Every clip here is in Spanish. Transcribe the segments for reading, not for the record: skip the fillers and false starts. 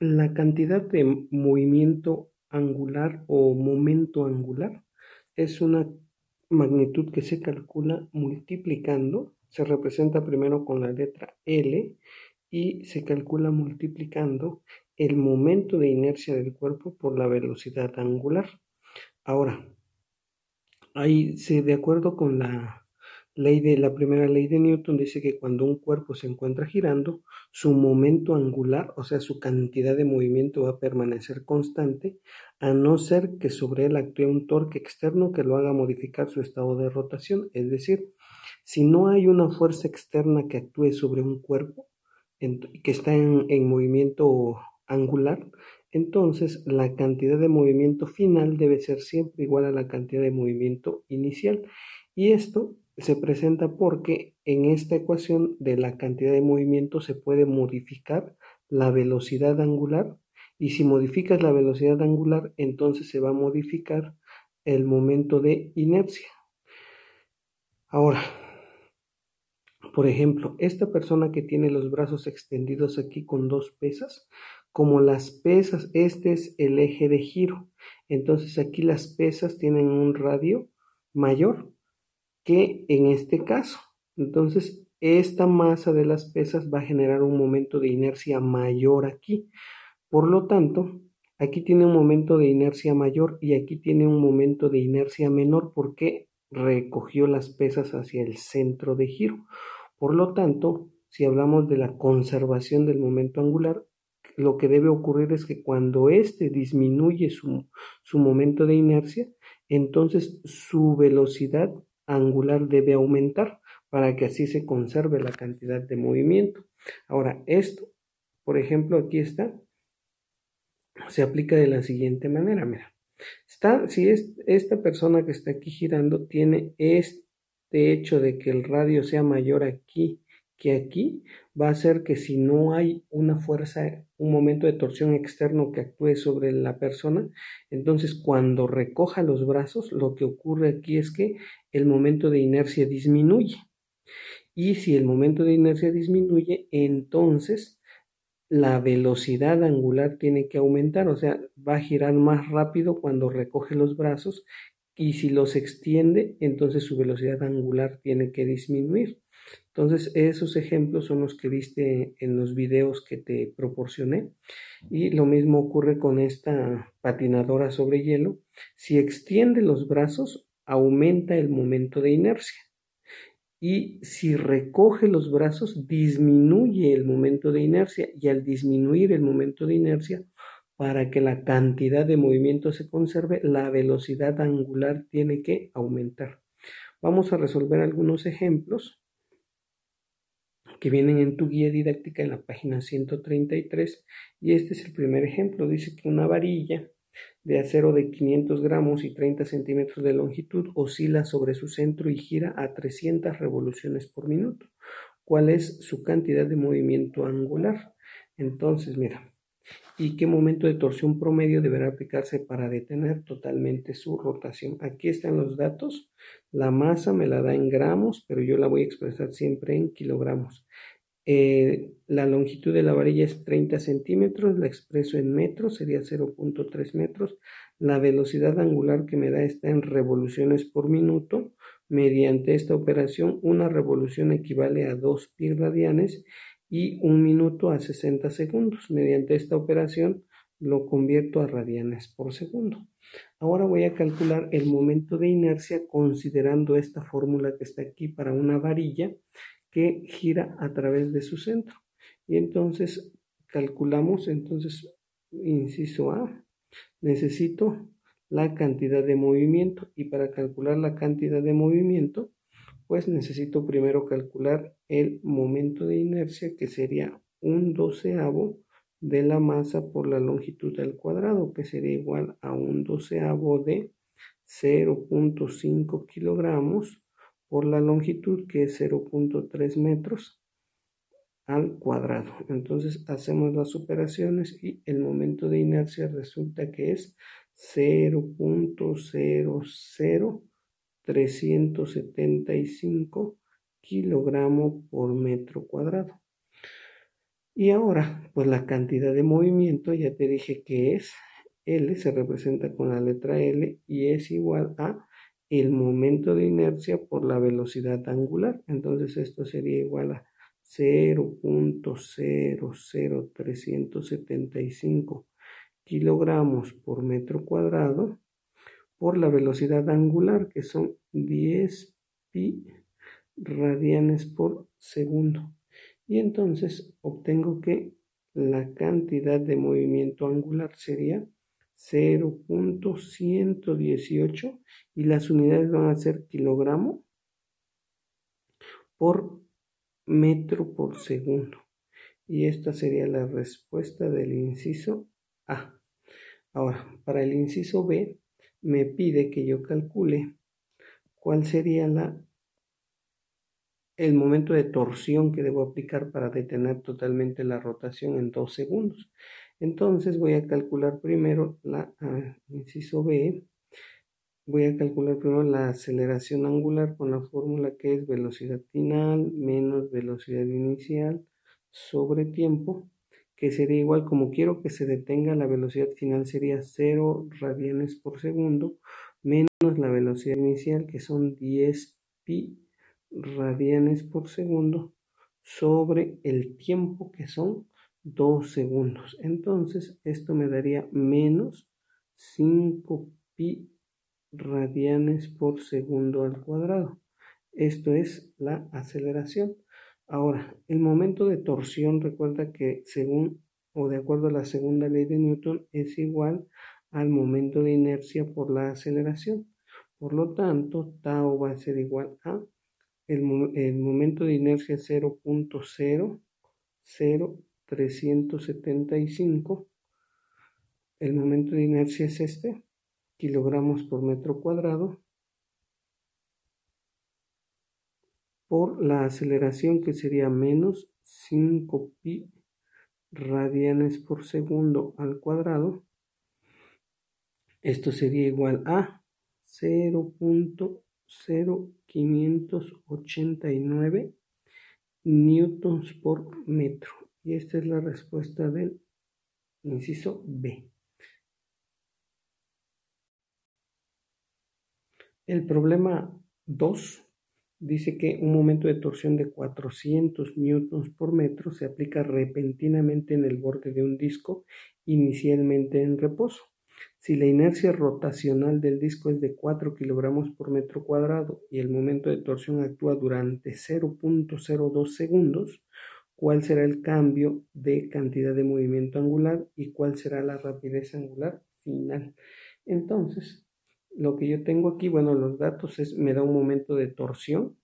La cantidad de movimiento angular o momento angular es una magnitud que se calcula multiplicando, se representa primero con la letra L y se calcula multiplicando el momento de inercia del cuerpo por la velocidad angular. Ahora, de acuerdo con la primera ley de Newton, dice que cuando un cuerpo se encuentra girando, su momento angular, o sea, su cantidad de movimiento va a permanecer constante, a no ser que sobre él actúe un torque externo que lo haga modificar su estado de rotación. Es decir, si no hay una fuerza externa que actúe sobre un cuerpo que está en movimiento angular, entonces la cantidad de movimiento final debe ser siempre igual a la cantidad de movimiento inicial. Y esto se presenta porque en esta ecuación de la cantidad de movimiento se puede modificar la velocidad angular, y si modificas la velocidad angular, entonces se va a modificar el momento de inercia. Ahora, por ejemplo, esta persona que tiene los brazos extendidos aquí con dos pesas, como las pesas, este es el eje de giro. Entonces aquí las pesas tienen un radio mayor que en este caso. Entonces esta masa de las pesas va a generar un momento de inercia mayor aquí. Por lo tanto, aquí tiene un momento de inercia mayor y aquí tiene un momento de inercia menor porque recogió las pesas hacia el centro de giro. Por lo tanto, si hablamos de la conservación del momento angular, lo que debe ocurrir es que cuando éste disminuye su momento de inercia, entonces su velocidad angular debe aumentar para que así se conserve la cantidad de movimiento. Ahora, esto, por ejemplo, aquí está, se aplica de la siguiente manera, mira. Si esta persona que está aquí girando tiene este hecho de que el radio sea mayor aquí que aquí, va a hacer que si no hay una fuerza, un momento de torsión externo que actúe sobre la persona, entonces cuando recoja los brazos, lo que ocurre aquí es que el momento de inercia disminuye. Y si el momento de inercia disminuye, entonces la velocidad angular tiene que aumentar, o sea, va a girar más rápido cuando recoge los brazos, y si los extiende, entonces su velocidad angular tiene que disminuir. Entonces, esos ejemplos son los que viste en los videos que te proporcioné, y lo mismo ocurre con esta patinadora sobre hielo. Si extiende los brazos, aumenta el momento de inercia, y si recoge los brazos disminuye el momento de inercia, y al disminuir el momento de inercia, para que la cantidad de movimiento se conserve, la velocidad angular tiene que aumentar. Vamos a resolver algunos ejemplos que vienen en tu guía didáctica en la página 133, y este es el primer ejemplo. Dice que una varilla de acero de 500 gramos y 30 centímetros de longitud oscila sobre su centro y gira a 300 revoluciones por minuto. ¿Cuál es su cantidad de movimiento angular? Entonces, mira, ¿y qué momento de torsión promedio deberá aplicarse para detener totalmente su rotación? Aquí están los datos. La masa me la da en gramos, pero yo la voy a expresar siempre en kilogramos. La longitud de la varilla es 30 centímetros, la expreso en metros, sería 0.3 metros. La velocidad angular que me da está en revoluciones por minuto. Mediante esta operación, una revolución equivale a 2 pi radianes y un minuto a 60 segundos. Mediante esta operación lo convierto a radianes por segundo. Ahora voy a calcular el momento de inercia considerando esta fórmula que está aquí para una varilla que gira a través de su centro. Y entonces calculamos, inciso A, necesito la cantidad de movimiento, y para calcular la cantidad de movimiento, pues necesito primero calcular el momento de inercia, que sería 1/12 de la masa por la longitud al cuadrado, que sería igual a 1/12 de 0.5 kilogramos por la longitud, que es 0.3 metros al cuadrado. Entonces hacemos las operaciones y el momento de inercia resulta que es 0.00375 kilogramos por metro cuadrado. Y ahora, pues la cantidad de movimiento, ya te dije que es L, se representa con la letra L y es igual a el momento de inercia por la velocidad angular. Entonces esto sería igual a 0.00375 kilogramos por metro cuadrado por la velocidad angular, que son 10 pi radianes por segundo. Y entonces obtengo que la cantidad de movimiento angular sería 0.118 y las unidades van a ser kilogramo por metro por segundo. Y esta sería la respuesta del inciso A. Ahora, para el inciso B, me pide que yo calcule cuál sería el momento de torsión que debo aplicar para detener totalmente la rotación en 2 segundos. Entonces voy a calcular primero inciso B, voy a calcular primero la aceleración angular con la fórmula que es velocidad final menos velocidad inicial sobre tiempo, que sería igual, como quiero que se detenga, la velocidad final sería 0 radianes por segundo menos la velocidad inicial, que son 10 pi radianes por segundo sobre el tiempo, que son 2 segundos. Entonces esto me daría menos 5 pi radianes por segundo al cuadrado. Esto es la aceleración. Ahora, el momento de torsión, recuerda que según o de acuerdo a la segunda ley de Newton es igual al momento de inercia por la aceleración. Por lo tanto, tau va a ser igual a el momento de inercia 0.00375. El momento de inercia es este, kilogramos por metro cuadrado, por la aceleración, que sería menos 5 pi radianes por segundo al cuadrado. Esto sería igual a 0.0589 newtons por metro. Y esta es la respuesta del inciso B. El problema 2 dice que un momento de torsión de 400 newtons por metro se aplica repentinamente en el borde de un disco inicialmente en reposo. Si la inercia rotacional del disco es de 4 kilogramos por metro cuadrado y el momento de torsión actúa durante 0.02 segundos, ¿cuál será el cambio de cantidad de movimiento angular y cuál será la rapidez angular final? Entonces, lo que yo tengo aquí, bueno, los datos me da un momento de torsión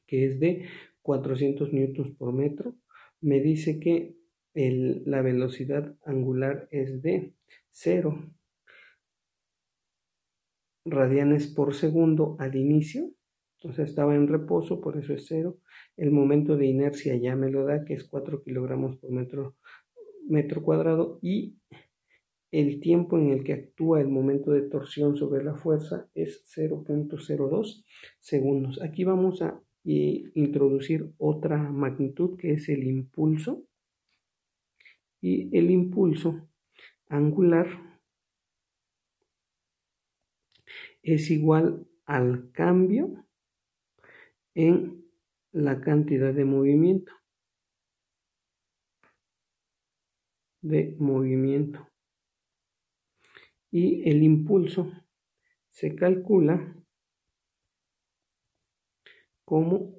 que es de 400 newtons por metro. Me dice que la velocidad angular es de 0 radianes por segundo al inicio. O sea, estaba en reposo, por eso es 0. El momento de inercia ya me lo da, que es 4 kilogramos por metro cuadrado. Y el tiempo en el que actúa el momento de torsión sobre la fuerza es 0.02 segundos. Aquí vamos a introducir otra magnitud, que es el impulso. Y el impulso angular es igual al cambio en la cantidad de movimiento. Y el impulso se calcula como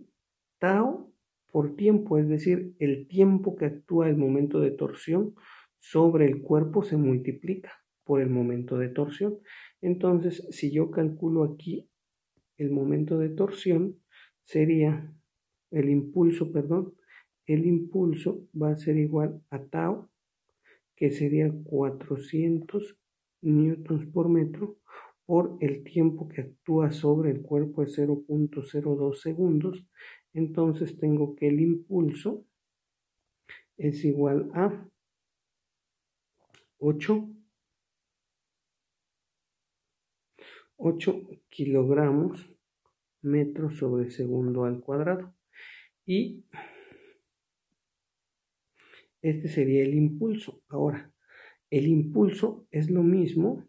tau por tiempo, es decir, el tiempo que actúa el momento de torsión sobre el cuerpo se multiplica por el momento de torsión. Entonces, si yo calculo aquí el momento de torsión, sería el impulso va a ser igual a tau, que sería 400 newtons por metro, por el tiempo que actúa sobre el cuerpo es 0.02 segundos. Entonces tengo que el impulso es igual a 8 kilogramos metros sobre segundo al cuadrado. Y Este sería el impulso. Ahora, el impulso es lo mismo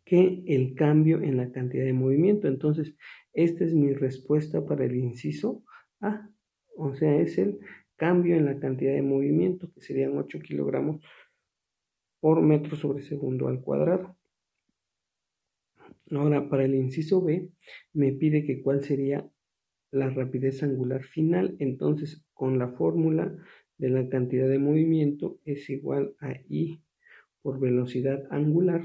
que el cambio en la cantidad de movimiento. Entonces, esta es mi respuesta para el inciso A. O sea, es el cambio en la cantidad de movimiento, que serían 8 kilogramos por metro sobre segundo al cuadrado. Ahora, para el inciso B, me pide que cuál sería la rapidez angular final. Entonces, con la fórmula de la cantidad de movimiento es igual a I por velocidad angular.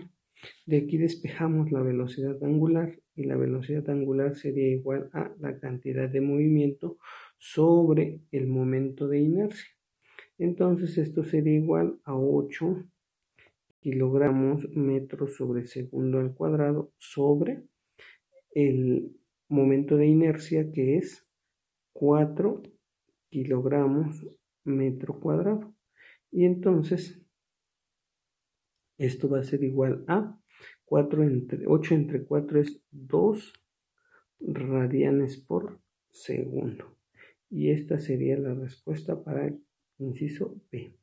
De aquí despejamos la velocidad angular y la velocidad angular sería igual a la cantidad de movimiento sobre el momento de inercia. Entonces esto sería igual a 8 kilogramos metros sobre segundo al cuadrado sobre el momento de inercia, que es 4 kilogramos metro cuadrado. Y entonces esto va a ser igual a 8 entre 4 es 2 radianes por segundo. Y esta sería la respuesta para el inciso B.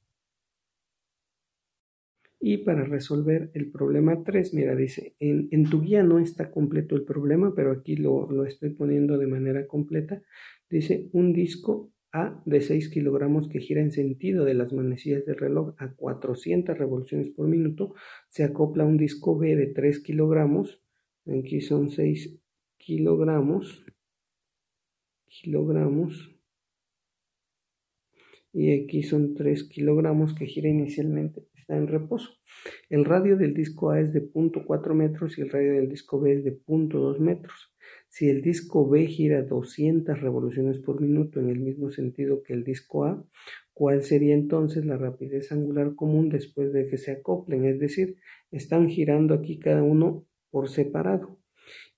Y para resolver el problema 3, mira, dice, en tu guía no está completo el problema, pero aquí lo estoy poniendo de manera completa. Dice, un disco A de 6 kilogramos que gira en sentido de las manecillas del reloj a 400 revoluciones por minuto, se acopla a un disco B de 3 kilogramos, aquí son 6 kilogramos, y aquí son 3 kilogramos que gira inicialmente, está en reposo. El radio del disco A es de 0.4 metros y el radio del disco B es de 0.2 metros. Si el disco B gira 200 revoluciones por minuto en el mismo sentido que el disco A, ¿cuál sería entonces la rapidez angular común después de que se acoplen? Es decir, están girando aquí cada uno por separado.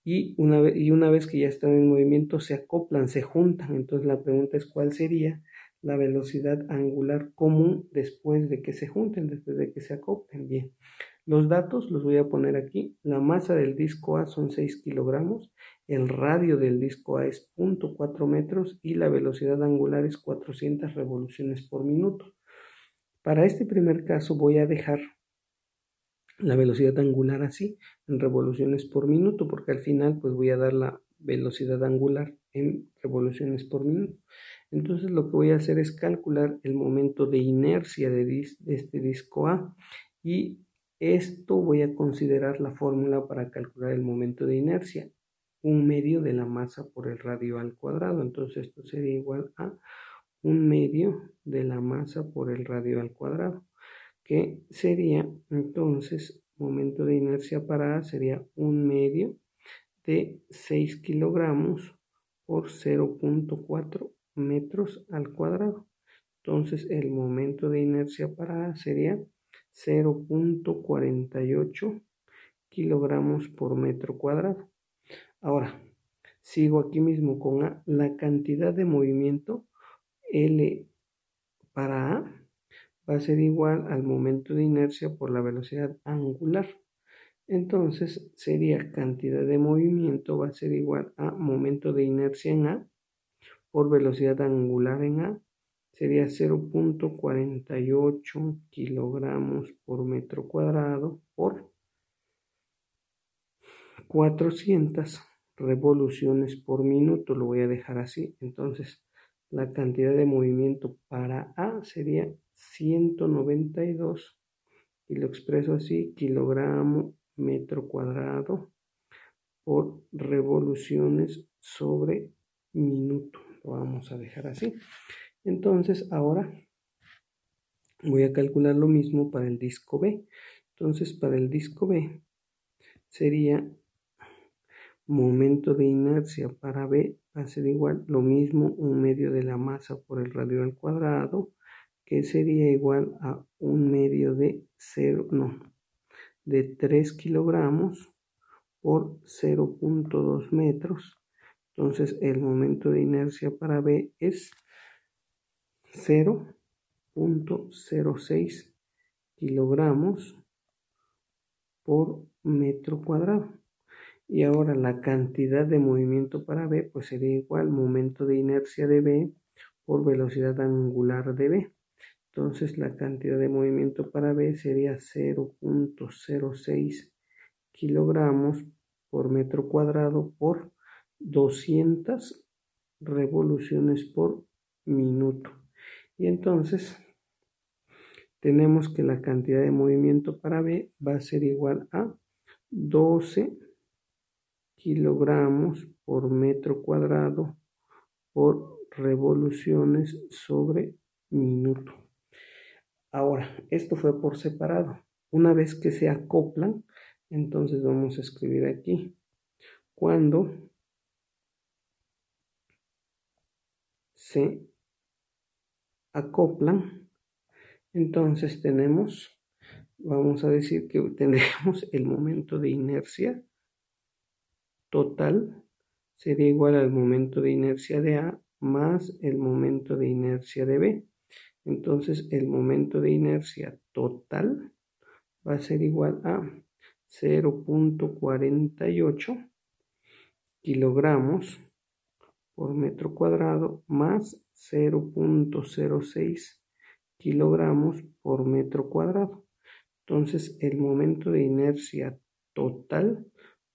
Y una vez que ya están en movimiento se acoplan, se juntan. Entonces la pregunta es cuál sería la velocidad angular común después de que se junten, después de que se acoplen. Bien, los datos los voy a poner aquí. La masa del disco A son 6 kilogramos, el radio del disco A es 0.4 metros y la velocidad angular es 400 revoluciones por minuto. Para este primer caso voy a dejar la velocidad angular así, en revoluciones por minuto, porque al final pues voy a dar la velocidad angular en revoluciones por minuto. Entonces lo que voy a hacer es calcular el momento de inercia de este disco A, y esto voy a considerar la fórmula para calcular el momento de inercia, 1/2 de la masa por el radio al cuadrado. Entonces esto sería igual a 1/2 de la masa por el radio al cuadrado, que sería entonces momento de inercia para A sería 1/2 de 6 kilogramos por 0.4 metros al cuadrado. Entonces el momento de inercia para A sería 0.48 kilogramos por metro cuadrado. Ahora, sigo aquí mismo con A. La cantidad de movimiento L para A va a ser igual al momento de inercia por la velocidad angular. Entonces sería cantidad de movimiento va a ser igual a momento de inercia en A por velocidad angular en A. Sería 0.48 kilogramos por metro cuadrado por 400 revoluciones por minuto. Lo voy a dejar así. Entonces la cantidad de movimiento para A sería 192, y lo expreso así, kilogramo metro cuadrado por revoluciones sobre minuto. Lo vamos a dejar así. Entonces ahora voy a calcular lo mismo para el disco B. Entonces para el disco B sería momento de inercia para B va a ser igual lo mismo, 1/2 de la masa por el radio al cuadrado, que sería igual a 1/2 de 3 kilogramos por 0.2 metros. Entonces el momento de inercia para B es 0.06 kilogramos por metro cuadrado. Y ahora la cantidad de movimiento para B pues sería igual momento de inercia de B por velocidad angular de B. Entonces la cantidad de movimiento para B sería 0.06 kilogramos por metro cuadrado por 200 revoluciones por minuto. Y entonces tenemos que la cantidad de movimiento para B va a ser igual a 12 kilogramos por metro cuadrado por revoluciones sobre minuto. Ahora, esto fue por separado. Una vez que se acoplan, entonces vamos a escribir aquí. Cuando se acoplan, entonces vamos a decir que tendremos el momento de inercia total sería igual al momento de inercia de A más el momento de inercia de B. Entonces el momento de inercia total va a ser igual a 0.48 kilogramos por metro cuadrado más 0.06 kilogramos por metro cuadrado. Entonces el momento de inercia total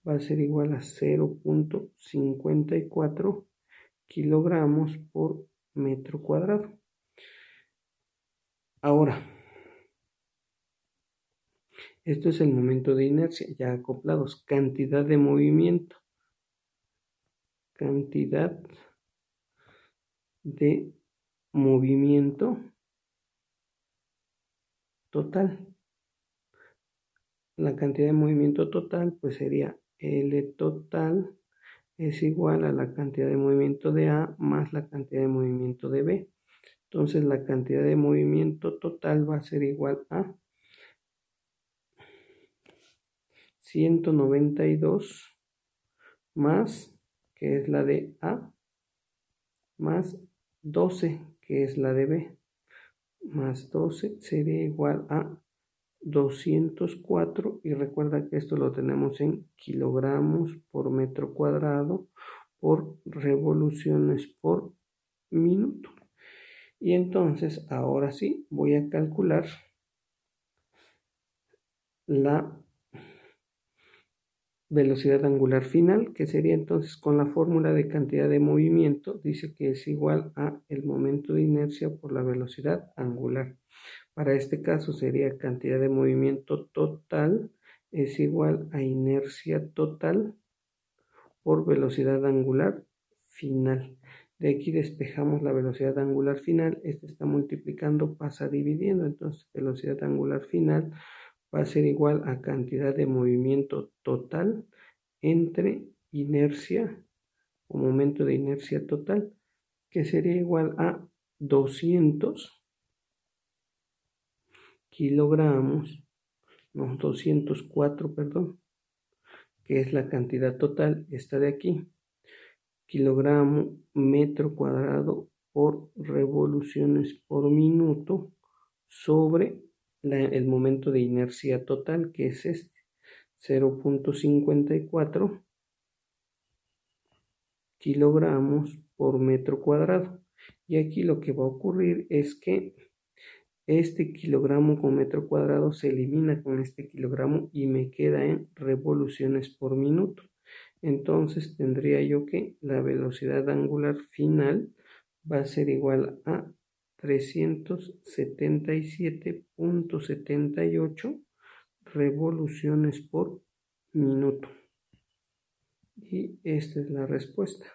va a ser igual a 0.54 kilogramos por metro cuadrado. Ahora, esto es el momento de inercia, ya acoplados. Cantidad de movimiento. Cantidad de movimiento total. La cantidad de movimiento total pues sería L total es igual a la cantidad de movimiento de A más la cantidad de movimiento de B. Entonces la cantidad de movimiento total va a ser igual a 192 más, que es la de A, más 12, que es la de B, más 12 sería igual a 204, y recuerda que esto lo tenemos en kilogramos por metro cuadrado por revoluciones por minuto. Y entonces ahora sí voy a calcular la velocidad angular final, que sería entonces con la fórmula de cantidad de movimiento, dice que es igual a el momento de inercia por la velocidad angular. Para este caso sería cantidad de movimiento total es igual a inercia total por velocidad angular final. De aquí despejamos la velocidad angular final, este está multiplicando, pasa dividiendo, entonces velocidad angular final va a ser igual a cantidad de movimiento total entre inercia o momento de inercia total, que sería igual a 200 kilogramos, no, 204, perdón, que es la cantidad total, esta de aquí, kilogramo metro cuadrado por revoluciones por minuto sobre el momento de inercia total, que es este, 0.54 kilogramos por metro cuadrado. Y aquí lo que va a ocurrir es que este kilogramo con metro cuadrado se elimina con este kilogramo y me queda en revoluciones por minuto. Entonces tendría yo que la velocidad angular final va a ser igual a 377.78 revoluciones por minuto. Y esta es la respuesta.